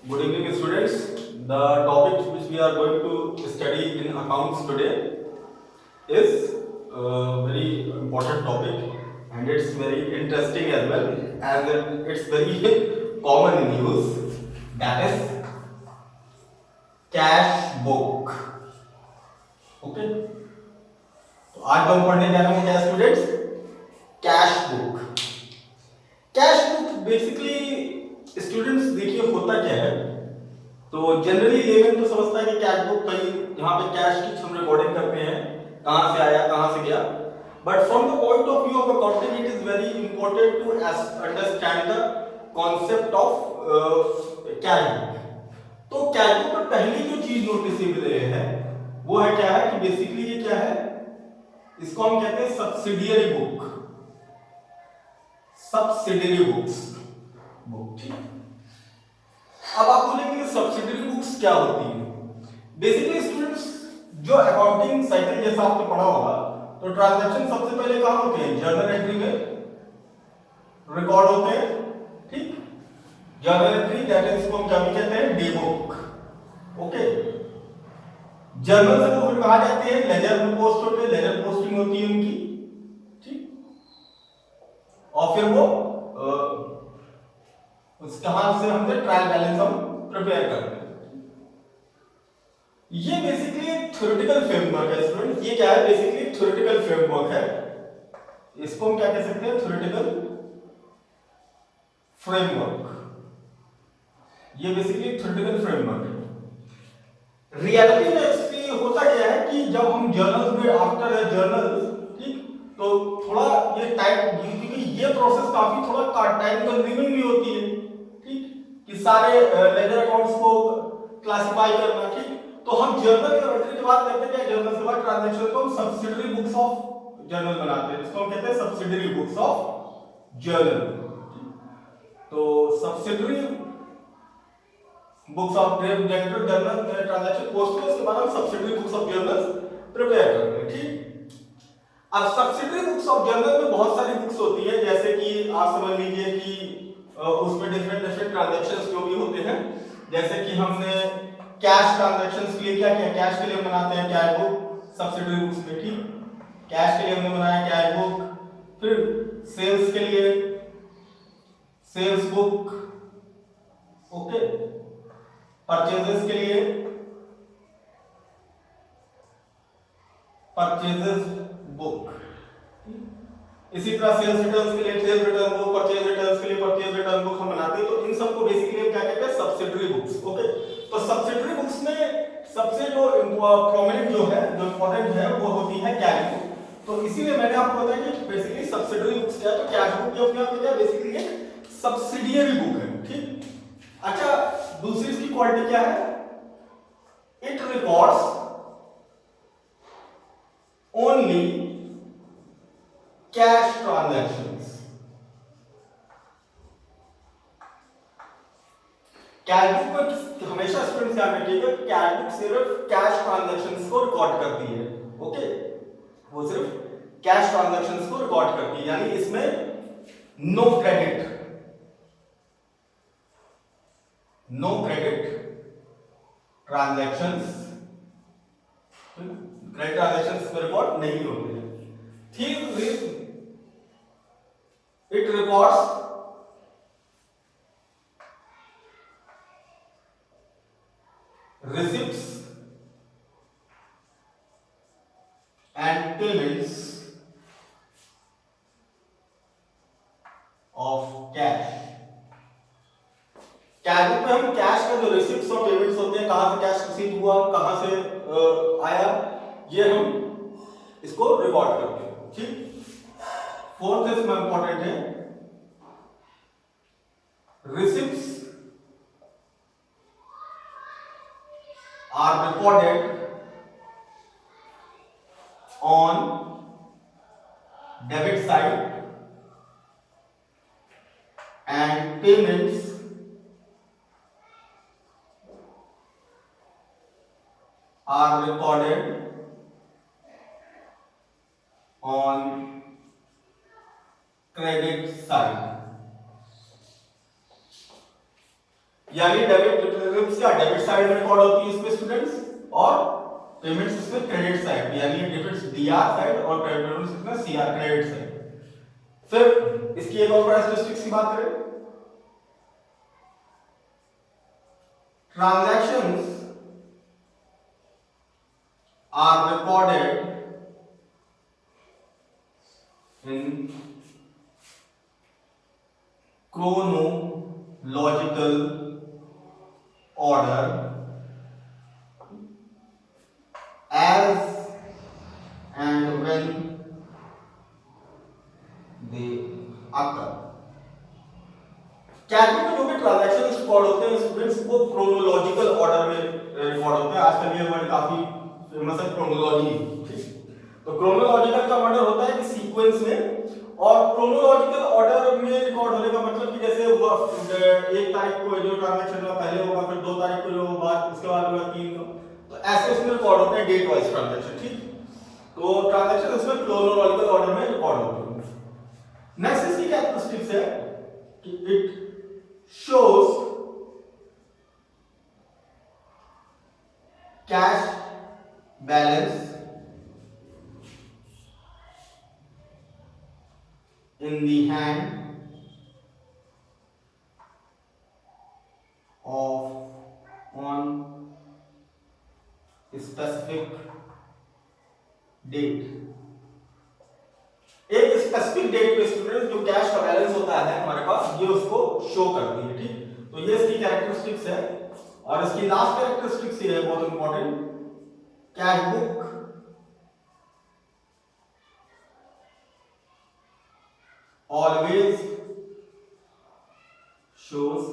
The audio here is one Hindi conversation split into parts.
Good evening, students. The topic which we are going to study in accounts today is a very important topic, and it's very interesting as well, and it's very common in use. That is cash book. Okay. तो आज हम पढ़ने जा रहे हैं क्या students? Cash book. Cash book basically students देखिए होता क्या है. तो जनरली लेमन तो समझता है कि कैश बुक कहीं जहां पे कैश की हम रिकॉर्डिंग करते हैं, कहां से आया कहां से गया. But from the point of view of accounting it is very important to understand the concept of cash book. तो कैश बुक में पहली जो चीज नोटिसेबल है वो है क्या है कि बेसिकली ये क्या है, इसको हम कहते हैं subsidiary book. Subsidiary books book. ठीक. अब आप बोलेंगे सब्सिडियरी बुक्स क्या होती है. बेसिकली स्टूडेंट्स जो अकाउंटिंग साइकिल जैसा आपने पढ़ा होगा, तो ट्रांजैक्शन सबसे पहले कहां होते हैं? जर्नल एंट्री में रिकॉर्ड होते हैं. ठीक. जर्नल एंट्री दैट इज इसको हम क्या भी कहते हैं? Day book. ओके. जर्नल से वो फिर कहा जाते हैं लेजर में पोस्ट होते हैं, लेजर पोस्टिंग होती है उनकी. ठीक. और फिर वो उसके हाथ से हमसे ट्रायल बैलेंस हम प्रिपेयर करते हैं. ये बेसिकली एक थ्योरेटिकल फ्रेमवर्क है स्टूडेंट. ये क्या है? बेसिकली थ्योरेटिकल फ्रेमवर्क है. इसको हम क्या कह सकते हैं? Theoretical framework. ये बेसिकली थ्योरेटिकल फ्रेमवर्क है. रियलिटी में एक्चुअली होता क्या है कि जब हम जर्नल्स में आफ्टर ए जर्नल्स, ठीक, तो थोड़ा ये टाइम, क्योंकि ये प्रोसेस काफी थोड़ा टाइम कंज्यूमिंग भी होती है. ठीक. कि सारे लेजर अकाउंट्स को क्लासिफाई करना. ठीक. तो हम जर्नल एंट्री की बात करते हैं, जर्नल के बाद ट्रांजैक्शन को हम सब्सिडियरी बुक्स ऑफ जर्नल बनाते हैं. इसको हम कहते हैं सब्सिडियरी बुक्स ऑफ जर्नल. तो subsidiary books of journal transaction post में, उसके बाद हम subsidiary books of journals prepare करते हैं. ठीक. अब सब्सिडियरी बुक्स ऑफ जर्नल में बहुत सारी बुक्स होती है, जैसे कि आप समझ लीजिए कि उसमें डिफरेंट डिफरेंट ट्रांजैक्शंस जो भी होते हैं. जैसे कि हमने कैश ट्रांजैक्शंस के लिए क्या किया? कैश के लिए हम बनाते हैं कैश बुक सब्सिडियरी बुक्स में. ठीक. कैश के लिए हमने बनाया कैश बुक. फिर सेल्स के लिए सेल्स बुक. ओके. परचेजेस के लिए परचेजेस बुक. इसी तरह सेल्स रिटर्न्स के लिए sales return book, purchase returns के लिए परचेज रिटर्न बुक हम बनाते हैं. तो इन सबको बेसिकली हम क्या कहते हैं? Subsidiary books. ओके. तो सब्सिडियरी बुक्स में सबसे जो प्रोमिनेंट जो है, जो इंपॉर्टेंट है, वो होती है कैश बुक. तो इसीलिए मैंने आपको बताया कि बेसिकली सब्सिडियरी बुक्स क्या है. तो कैश बुक जो अपने आप में क्या बेसिकली एक सब्सिडियरी बुक है. ठीक. अच्छा, दूसरी इसकी क्वालिटी क्या है? It records only cash transactions. Cash book में हमेशा स्टूडेंट्स ध्यान रखिएगा, कैश बुक सिर्फ कैश ट्रांजैक्शंस को रिकॉर्ड करती है. ओके. वो सिर्फ कैश ट्रांजैक्शंस को रिकॉर्ड करती है, यानी इसमें no credit transactions, credit transactions में रिकॉर्ड नहीं होते हैं. ठीक. It records receipts and payments of cash. Cash book में हम कैश का जो रिसिप्ट्स और पेमेंट्स होते हैं, कहां से कैश रिसीव हुआ, कहां से आया, ये हम इसको रिकॉर्ड करते हैं. ठीक. फोर्थ इसमें इंपॉर्टेंट है, receipts are recorded on debit side and payments are recorded on credit side. यानी डेबिट रिसिप्ट्स क्या डेबिट साइड में रिकॉर्ड होती है इसमें स्टूडेंट्स, और पेमेंट्स इसमें क्रेडिट साइड, यानी डेबिट्स डीआर साइड और क्रेडिट इसमें सीआर क्रेडिट साइड। फिर इसकी एक और कैरेक्टरिस्टिक्स की बात करें, transactions are recorded in chronological order as and when they occur। Cash में जो भी ट्रांजैक्शंस रिकॉर्ड होते हैं स्टूडेंट्स वो क्रोनोलॉजिकल ऑर्डर में रिकॉर्ड होते हैं। आजकल ये वर्ड काफी फेमस है क्रोनोलॉजी, ठीक। तो क्रोनोलॉजिकल का मतलब होता है कि सीक्वेंस में, और क्रोनोलॉजिकल ऑर्डर में रिकॉर्ड होने का मतलब कि जैसे वो 1 तारीख को जो ट्रांजैक्शन हुआ पहले होगा, फिर 2 तारीख को जो बाद, उसके बाद होगा 3 को, तो ऐसे उसमें रिकॉर्ड होते हैं डेट वाइज ट्रांजैक्शन, ठीक। तो ट्रांजैक्शन उसमें क्रोनोलॉजिकल ऑर्डर में रिकॉर्ड होते हैं। नेक्स्ट इसकी कैरेक्टरिस्टिक्स है कि it shows cash balance in the hand of on specific date। एक स्पेसिफिक डेट पे स्टूडेंट जो कैश का बैलेंस होता है हमारे पास, ये उसको शो करती है, ठीक। तो ये इसकी कैरेक्टरिस्टिक्स है। और इसकी लास्ट कैरेक्टरिस्टिक्स ये है बहुत important, cash book always shows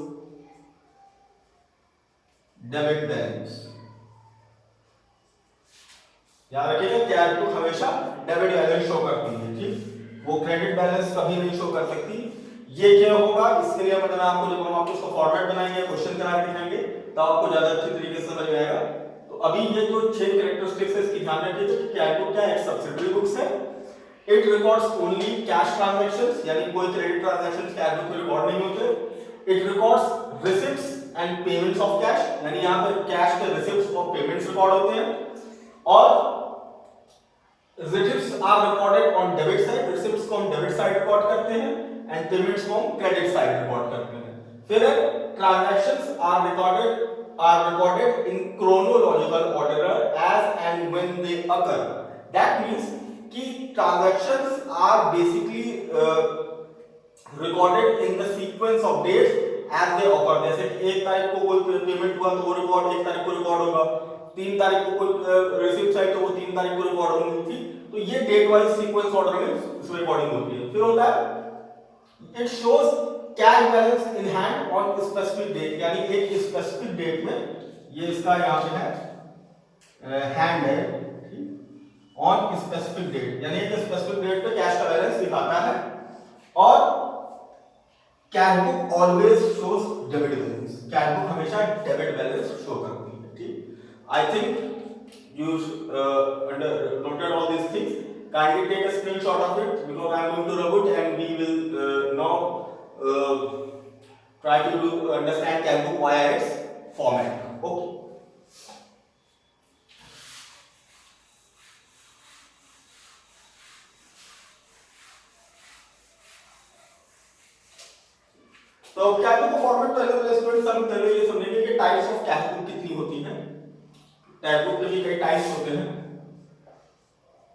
debit balance. याद रखिएगा कैश बुक हमेशा डेबिट बैलेंस शो करती है, ठीक। वो क्रेडिट बैलेंस कभी नहीं शो कर सकती। ये क्या होगा, इसके लिए मतलब आपको जब हम आपको इसका फॉर्मेट बनाएंगे, क्वेश्चन करा के दिखाएंगे, तो आपको ज्यादा अच्छी तरीके से समझ में आएगा। तो अभी ये जो 6 कैरेक्टरिस्टिक्स है इसकी ध्यान रखिए कि कैश बुक क्या है, एक सब्सिडरी बुक्स है। It records only cash transactions, यानी कोई क्रेडिट ट्रांजैक्शंस कैश बुक में रिकॉर्ड नहीं होते। It records receipts and payments of cash, यानी यहां पर कैश के रिसिप्ट्स और पेमेंट्स रिकॉर्ड होते हैं। और receipts are recorded on debit side, receipts को हम डेबिट साइड रिकॉर्ड करते हैं, एंड पेमेंट्स को हम क्रेडिट साइड रिकॉर्ड करते हैं। फिर transactions are recorded in chronological order as and when they occur. That means कि transactions are basically recorded in the sequence of dates as they occur. जैसे 1 तारीख को कोई पेमेंट हुआ तो वो रिकॉर्ड 1 तारीख को रिकॉर्ड होगा, 3 तारीख को कोई रिसिप्ट आई तो वो 3 तारीख को रिकॉर्ड होगी, ठीक। तो ये डेट वाइज सीक्वेंस ऑर्डर में इसमें रिकॉर्डिंग होती है। फिर होता है it shows cash balance in hand on specific date, यानी एक स्पेसिफिक डेट में, ये इसका यहां पे है हैंड है, ठीक, ऑन स्पेसिफिक डेट, यानी एक स्पेसिफिक डेट पे कैश का बैलेंस दिखाता है। और cash book always shows debit balance, cash book हमेशा डेबिट बैलेंस शो करती है, ठीक। I think you noted all these things. Kindly take a screenshot of it because I am going to rub it and we will now try to understand Calbook via its format. Okay. तो Calbook का फॉर्मेट पहले स्टूडेंट्स हम पहले ये समझेंगे कि टाइप्स ऑफ कैश बुक कितनी होती हैं। कैश बुक के भी कई टाइप्स होते हैं,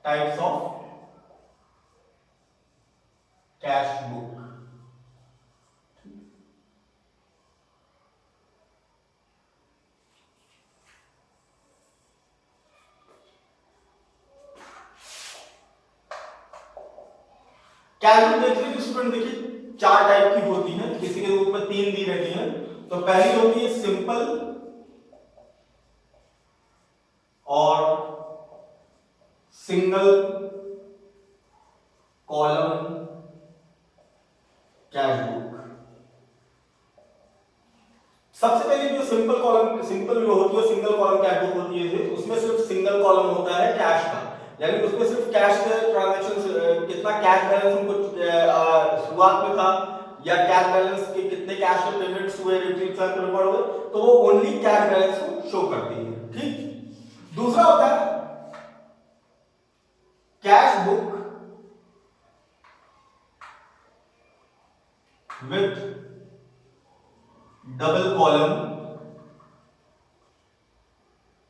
types of cash book. Cash book देखिए स्टूडेंट, देखिए 4 टाइप की होती है, किसी के रूप में 3 दी रहती है। तो पहली होती है सिंपल और सिंगल कॉलम कैश बुक। सबसे पहले जो सिंपल जो होती है सिंगल कॉलम कैश बुक होती है, उसमें सिर्फ सिंगल कॉलम होता है कैश का, यानी उसमें सिर्फ कैश के ट्रांजैक्शंस, कितना कैश बैलेंस हमको शुरुआत में था या कैश बैलेंस के कितने कैश के पेमेंट्स हुए, रिसीट्स रिकॉर्ड हुए, तो वो ओनली कैश बैलेंस को शो करती है। ठीक। दूसरा होता है cash book with double column,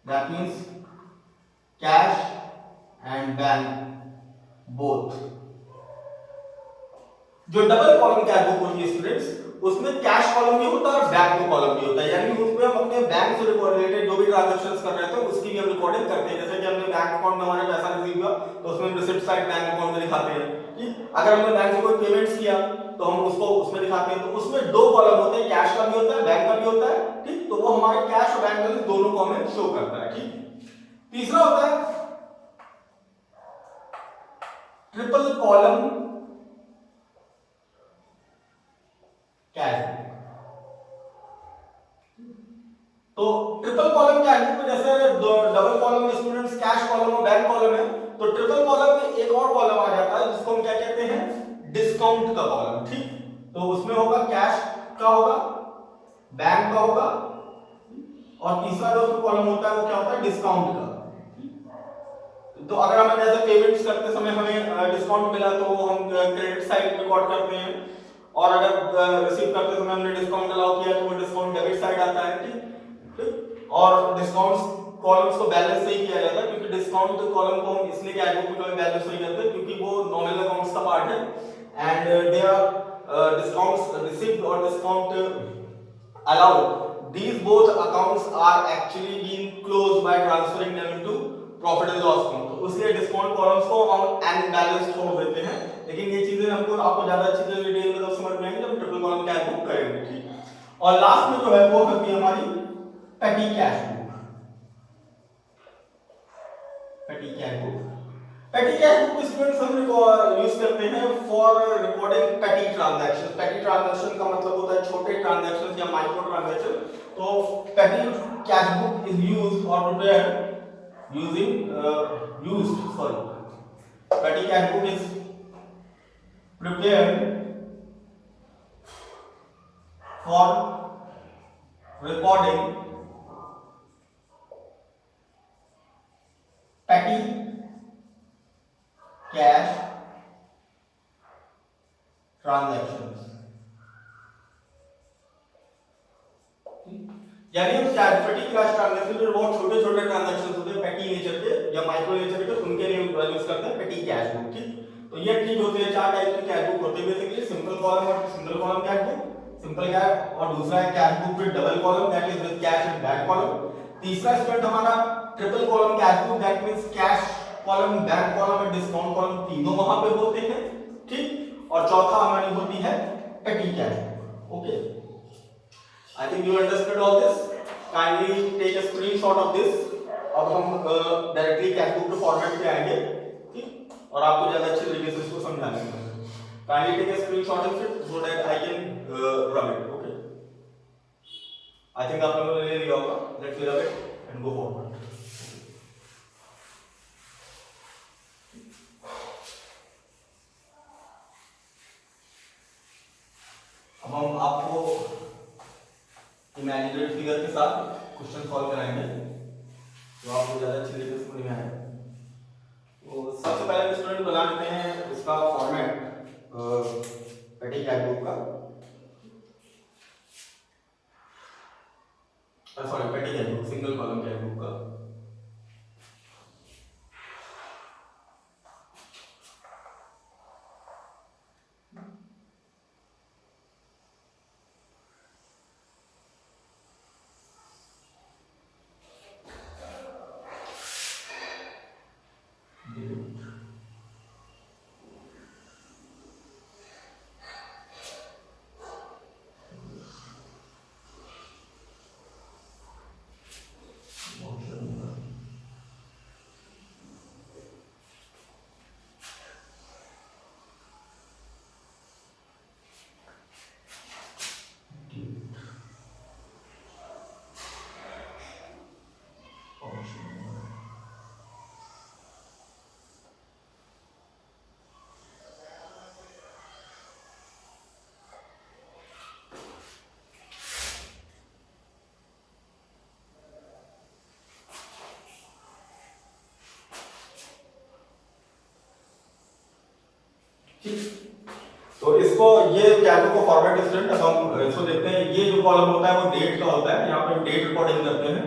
that means cash and bank both. जो डबल कॉलम कैश बुक होती है स्टूडेंट्स, उसमें कैश कॉलम भी होता है और बैंक कॉलम भी होता है, यानी उसमें हम अपने बैंक से रिलेटेड जो भी ट्रांजैक्शंस कर रहे थे उसकी भी हम रिकॉर्डिंग करते हैं। जैसे कि हमने बैंक अकाउंट में हमारा पैसा रिसीव हुआ तो उसमें हम रिसिप्ट साइड बैंक अकाउंट में दिखाते हैं। ठीक। अगर हमने बैंक से कोई पेमेंट्स किया तो हम उसको उसमें दिखाते हैं। तो उसमें दो कॉलम होते हैं, कैश का भी होता है, बैंक का भी होता है। ठीक। तो वो हमारे कैश और बैंक बैलेंस दोनों को हमें शो करता है। ठीक। तीसरा होता है ट्रिपल कॉलम कैश बुक। तो ट्रिपल कॉलम क्या है, तो जैसे डबल कॉलम में स्टूडेंट्स कैश कॉलम और बैंक कॉलम है, तो ट्रिपल कॉलम में एक और कॉलम आ जाता है जिसको हम क्या कहते हैं, डिस्काउंट का कॉलम। ठीक। तो उसमें होगा कैश का होगा, बैंक का होगा, और तीसरा जो कॉलम होता है वो क्या होता है, डिस्काउंट का। तो अगर हम जैसे पेमेंट्स करते समय हमें डिस्काउंट मिला तो हम क्रेडिट साइड रिकॉर्ड करते हैं, और अगर रिसीव करते समय हमने डिस्काउंट अलाउ किया तो वो डिस्काउंट डेबिट साइड आता है। ठीक। और डिस्काउंट्स कॉलम्स को बैलेंस से ही किया जाता है, क्योंकि डिस्काउंट कॉलम को हम इसलिए कैश बुक में बैलेंस नहीं करते क्योंकि वो नॉमिनल अकाउंट्स का पार्ट है, and they are discounts received और discount allowed, these both accounts are actually being closed by transferring them into profit and loss account। तो उसलिए डिस्काउंट कॉलम्स को हम एंड बैलेंस छोड़ देते हैं, लेकिन ये चीजें हमको आपको ज्यादा अच्छी से डिटेल में तो समझ में आएंगे जब ट्रिपल कॉलम कैश बुक करेंगे। ठीक। और लास्ट में जो है वो होती है हमारी पेटी कैश बुक। पेटी कैश बुक, पेटी कैश बुक स्टूडेंट्स हम यूज करते हैं फॉर रिकॉर्डिंग पेटी ट्रांजैक्शंस। पेटी ट्रांजैक्शन का मतलब होता है छोटे ट्रांजैक्शंस या माइक्रो ट्रांजैक्शन। तो petty cash book is used और prepared petty cash book is prepared for recording petty cash transactions। यानी हम पेटी कैश ट्रांजैक्शन जो बहुत छोटे छोटे ट्रांजैक्शंस होते हैं पेटी नेचर के या माइक्रो नेचर के, उनके लिए यूज करते हैं पेटी कैश बुक। ठीक। तो ये ठीक होते हैं, चार टाइप की कैश बुक होते हैं बेसिकली, सिंपल कॉलम और single column cash book, simple cash, और दूसरा है cash book with double column that is with cash and bank column. तीसरा स्टूडेंट हमारा triple column cash book that means cash column, bank column और डिस्काउंट कॉलम तीनों वहां पे होते हैं। ठीक। और चौथा हमारी होती है पेटी cash book. Okay, I think you understood all this. Kindly take a screenshot of this. अब हम डायरेक्टली कैश बुक के फॉर्मेट पे आएंगे। ठीक। और आपको ज्यादा अच्छे तरीके से इसको समझाने में kindly take a screenshot of it so that I can run it. Okay. I think आप लोगों ने ले लिया होगा। Let's run it and go forward. अब हम आपको इमेजिनरी फिगर के साथ क्वेश्चन सॉल्व कराएंगे तो आपको ज्यादा अच्छी तरीके से समझ में आएगा। तो सबसे पहले स्टूडेंट बना लेते हैं इसका फॉर्मेट पेटी कैश बुक का, सॉरी पेटी cash book, single column cash book का। ठीक। तो इसको ये कैश बुक को फॉर्मेट स्टूडेंट हम इसको देखते हैं। ये जो कॉलम होता है वो डेट का होता है, यहाँ पे डेट रिकॉर्डिंग करते हैं,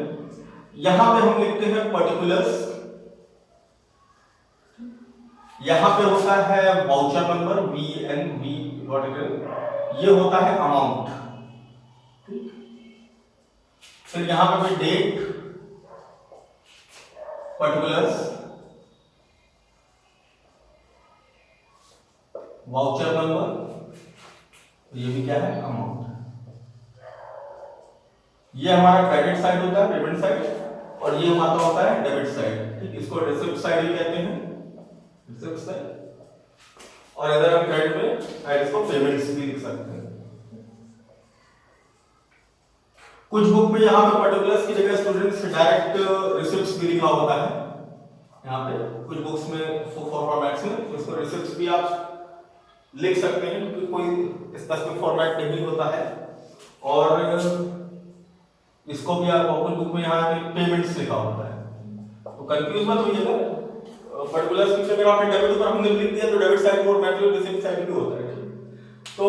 यहाँ पे हम लिखते हैं पर्टिकुलर्स, यहाँ पे होता है वाउचर नंबर VNV, ये होता है अमाउंट, फिर यहाँ पे कोई डेट, पर्टिकुलर्स, वाउचर नंबर, ये भी क्या है अमाउंट। ये हमारा क्रेडिट साइड होता है, पेमेंट साइड, और ये हमारा होता है डेबिट साइड। ठीक, इसको रिसिप्ट साइड भी कहते हैं, रिसिप्ट साइड, और इधर हम क्रेडिट में साइड इसको पेमेंट्स भी लिख सकते हैं। कुछ बुक में यहाँ पे पर्टिकुलर्स की जगह स्टूडेंट्स डायरेक्ट रिसिप्ट्स भी लिखा होता है, यहाँ पे कुछ बुक्स में फॉर्मेट्स में इसको रिसिप्ट्स भी आप लिख सकते हैं, क्योंकि कोई स्पेसिफिक फॉर्मेट नहीं होता है। और इसको भी आप कुछ बुक में यहाँ पे पेमेंट्स लिखा होता है, तो कंफ्यूज मत होइएगा। पर्टिकुलर्स की जगह आपने डेबिट पर हमने लिख दिया तो डेबिट साइड और मैटेरियल रिसिप्ट साइड भी होता है। तो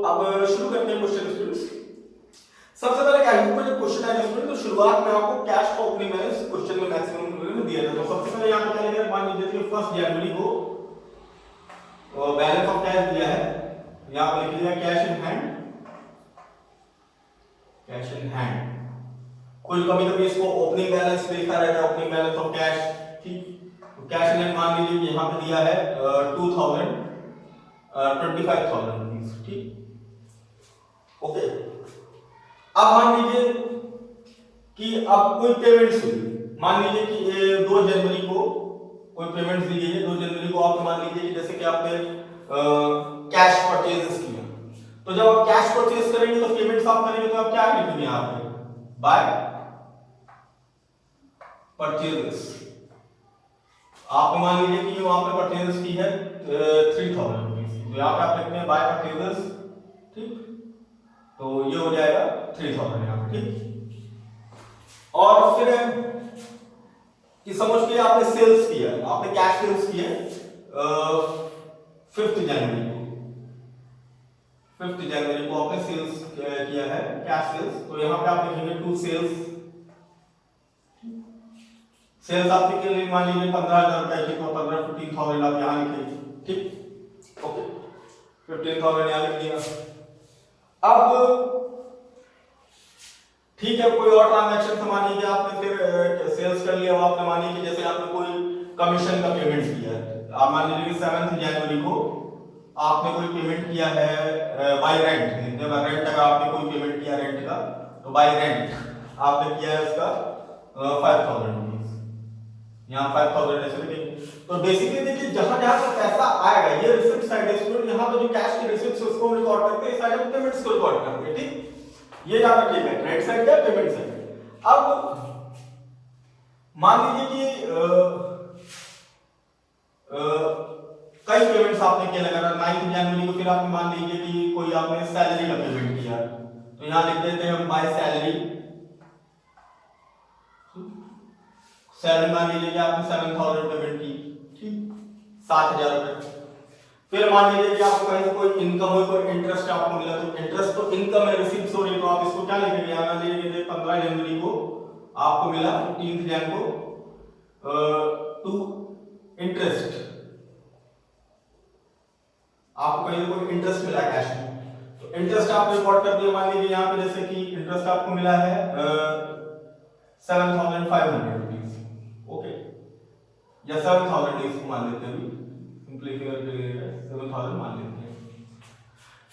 अब शुरू करते हैं क्वेश्चन स्टूडेंट्स। सबसे पहले क्या है, जब क्वेश्चन आएगा स्टूडेंट तो शुरुआत में आपको कैश का ओपनिंग बैलेंस क्वेश्चन में मैक्सिमम दिया जाता है। तो सबसे पहले यहाँ पे क्या लिखा है, मान लीजिए कि 1 जनवरी को बैलेंस ऑफ कैश दिया है, यहाँ पे लिख दिया cash in hand, cash in hand. कोई कभी कभी इसको ओपनिंग बैलेंस भी लिखा रहता है, ओपनिंग बैलेंस ऑफ कैश। ठीक, तो कैश इन हैंड मान लीजिए कि यहाँ पे दिया है 2000 25,000 रुपीज। ठीक, ओके। अब मान लीजिए कि अब कोई पेमेंट्स हुई, मान लीजिए कि 2 जनवरी को कोई पेमेंट्स दी गई है, 2 जनवरी को आप मान लीजिए कि जैसे कि आपने कैश परचेजेस किया, तो जब आप कैश परचेज करेंगे तो पेमेंट्स आप करेंगे तो आप क्या लिखेंगे यहाँ पे, बाय परचेजेस। आप मान लीजिए कि आपने परचेजेस की है 3000 रुपीज, तो यहाँ पे आप लिखते हैं बाय परचेजेस। ठीक, तो ये हो जाएगा 3000 यहाँ पे। ठीक, और फिर कि समझ के आपने सेल्स किया, आपने कैश सेल्स किया 5 जनवरी को, 5 जनवरी को आपने सेल्स किया है कैश सेल्स, तो यहाँ पे आप लिखेंगे टू सेल्स। सेल्स आपके के लिए मान लीजिए 15,000 रुपए की, तो 15,000 आप यहाँ लिखेंगे। ठीक, ओके, 15,000 यहाँ लिख दिया। अब ठीक है, कोई और ट्रांजैक्शन मान लीजिए आपने फिर सेल्स कर लिया, आपने मान लीजिए जैसे आपने कोई कमीशन का पेमेंट किया है, आप मान लीजिए कि 7 जनवरी को आपने कोई पेमेंट किया है बाय रेंट। जब रेंट का आपने कोई पेमेंट किया रेंट का, तो बाय रेंट आपने किया है उसका 5,000 रुपीज, यहाँ 5,000 ऐसे लिखेंगे। तो बेसिकली देखिए जहां जहां से पैसा आएगा, ये रिसिप्ट साइड है स्टूडेंट, यहाँ पे जो कैश की रिसिप्ट्स उसको रिकॉर्ड करते हैं, साइड पेमेंट्स को रिकॉर्ड करते हैं। ठीक, ये याद रखिएगा, क्रेडिट साइड है पेमेंट साइड। अब मान लीजिए कि कई पेमेंट्स आपने किए, अगर 9 जनवरी को फिर आपने मान लीजिए कि कोई आपने सैलरी का पेमेंट किया, तो यहाँ लिख देते हैं हम बाय सैलरी। सैलरी मान लीजिए कि आपने 7,000 पेमेंट की, ठीक, 7,000 रुपए। फिर मान लीजिए कि आपको कहीं से कोई इनकम हो, कोई इंटरेस्ट आपको मिला, तो इंटरेस्ट तो इनकम है, रिसीव्स हो रही, तो आप इसको क्या लिखेंगे, मान लीजिए कि 15 जनवरी को आपको मिला 15 जन को टू इंटरेस्ट, आपको कहीं से कोई इंटरेस्ट मिला कैश में, तो इंटरेस्ट आप रिकॉर्ड कर दिए। मान लीजिए यहाँ पे जैसे कि इंटरेस्ट आपको मिला है 7,500 रुपीज, ओके, या 7,000 इसको मान लेते हैं, सिंपली फिगर के लिए 7,000 मान लेते हैं।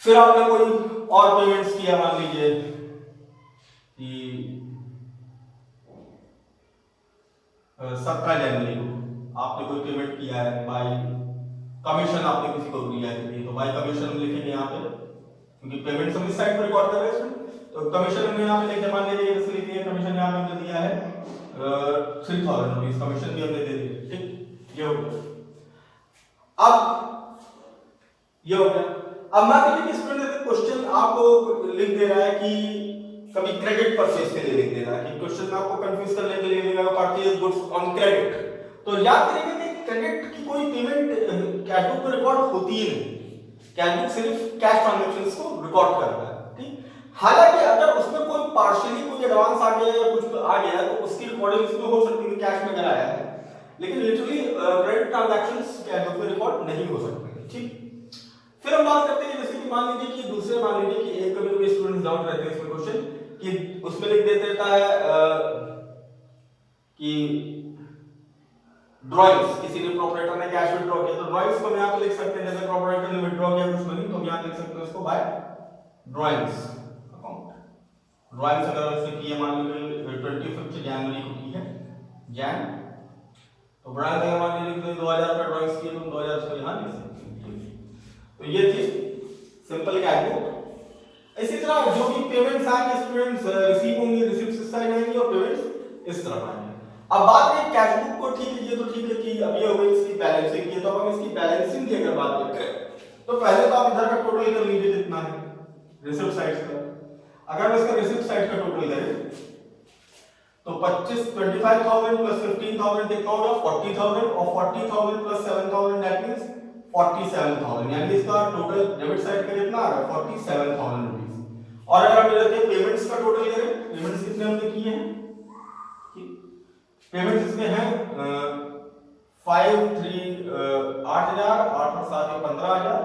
फिर आपने कोई और पेमेंट्स किया, मान लीजिए कि 17 जनवरी को आपने कोई पेमेंट किया है बाय कमीशन, आपने किसी को दिया है, तो बाय कमीशन हम लिखेंगे यहाँ पे, क्योंकि पेमेंट हम इस साइड पर रिकॉर्ड कर रहे हैं, तो कमीशन हमने यहाँ पे लिखे, मान लीजिए जैसे लिखिए कमीशन यहाँ पे हमने दिया है 3,000 रुपीज, कमीशन भी हमने दे दिया। ठीक, ये हो गया। अब ये हो गया। अब मान लीजिए कि स्टूडेंट क्वेश्चन आपको लिख दे रहा है कि कभी क्रेडिट परचेज के लिए लिख दे रहा है, कि क्वेश्चन में आपको कंफ्यूज करने के लिए लिखा है परचेज गुड्स ऑन क्रेडिट, तो याद करिएगा कि क्रेडिट की कोई पेमेंट कैश बुक में रिकॉर्ड होती ही नहीं, कैश बुक सिर्फ कैश ट्रांजैक्शंस को रिकॉर्ड करता है, ठीक। हालांकि अगर उसमें कोई पार्शियली कोई एडवांस आ गया या कुछ आ गया तो उसकी रिकॉर्डिंग इसमें हो सकती है, कैश में कराया है, लेकिन literally credit transactions cash book में रिकॉर्ड नहीं हो सकते, ठीक। फिर हम बात करते हैं जैसे कि मान लीजिए कि दूसरे मान लीजिए कि एक कभी स्टूडेंट डाउट रहते हैं इसमें क्वेश्चन कि उसमें लिख देता है कि ड्राइंग्स, किसी ने प्रोपराइटर ने कैश विड्रॉ किया तो ड्राइंग्स को हम यहाँ पे लिख सकते हैं, जैसे प्रोपराइटर ने विड्रॉ किया कुछ मनी तो हम यहाँ लिख सकते हैं उसको बाय ड्राइंग्स अकाउंट। ड्राइंग्स अगर उसने की है मान लीजिए 25 जनवरी को की है जैन, तो ड्राइंग्स अगर मान लीजिए 2000 रुपये ड्राइंग्स की तो 2000 उसको यहाँ लिख सकते हैं। तो ये थी सिंपल कैश बुक। इसी तरह जो भी पेमेंट्स आएंगे स्टूडेंट्स रिसीव होंगे, रिसिप्ट्स इस तरह आएंगे और पेमेंट्स इस तरह आएंगे। अब बात करें कैश बुक को, ठीक है ये तो ठीक है कि अभी हो गई इसकी बैलेंसिंग की, तो अब हम इसकी बैलेंसिंग की अगर बात करें तो पहले तो आप इधर का टोटल कर लीजिए जितना है रिसिप्ट साइड का। अगर हम इसका रिसिप्ट साइड का टोटल करें तो 25,000 प्लस 15,000 कितना होगा 40,000 और 40,000 प्लस 7,000 दैट मींस 47,000, यानी इसका टोटल डेबिट साइड का कितना आ रहा है 47,000 रुपीस। और अगर हम इधर के पेमेंट्स का टोटल करें, पेमेंट्स कितने हमने किए हैं, पेमेंट्स इसमें है 8,000 8 और 7 15,000